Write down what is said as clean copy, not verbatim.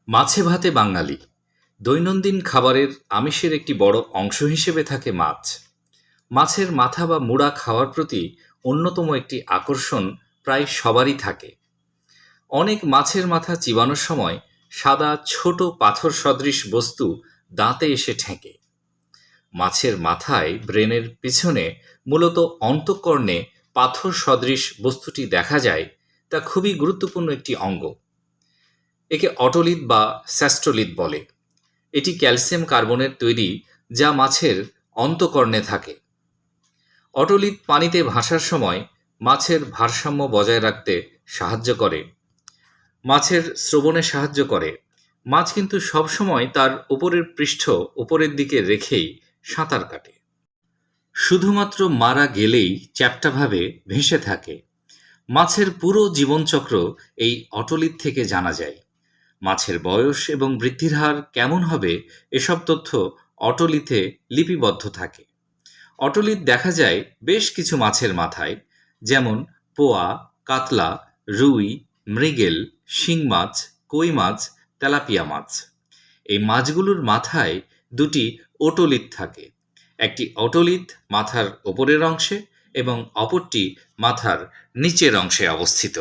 মাছে ভাতে বাঙালি দৈনন্দিন খাবারের আমিষের একটি বড় অংশ হিসেবে থাকে মাছ। মাছের মাথা বা মুড়া খাওয়ার প্রতি অন্যতম একটি আকর্ষণ প্রায় সবারই থাকে। অনেক মাছের মাথা চিবানোর সময় সাদা ছোট পাথর সদৃশ বস্তু দাঁতে এসে ঠেকে। মাছের মাথায় ব্রেনের পিছনে মূলত অন্তঃকর্ণে পাথর সদৃশ বস্তুটি দেখা যায়, তা খুবই গুরুত্বপূর্ণ একটি অঙ্গ। একে অটোলিথ বা স্যাস্টোলিথ বলে। এটি ক্যালসিয়াম কার্বনের তৈরি, যা মাছের অন্তঃকর্ণে থাকে। অটোলিথ পানিতে ভাসার সময় মাছের ভারসাম্য বজায় রাখতে সাহায্য করে, মাছের শ্রবণে সাহায্য করে। মাছ কিন্তু সবসময় তার উপরের পৃষ্ঠ উপরের দিকে রেখেই সাঁতার কাটে। শুধুমাত্র মারা গেলেই চ্যাপ্টাভাবে ভেসে থাকে। মাছের পুরো জীবনচক্র এই অটোলিথ থেকে জানা যায়। মাছের বয়স এবং বৃদ্ধির হার কেমন হবে, এসব তথ্য অটোলিথে লিপিবদ্ধ থাকে। অটোলিথ দেখা যায় বেশ কিছু মাছের মাথায়, যেমন পোয়া, কাতলা, রুই, মৃগেল, শিং মাছ, কই মাছ, তেলাপিয়া মাছ। এই মাছগুলোর মাথায় দুটি ওটোলিথ থাকে। একটি ওটোলিথ মাথার ওপরের অংশে এবং অপরটি মাথার নিচের অংশে অবস্থিত।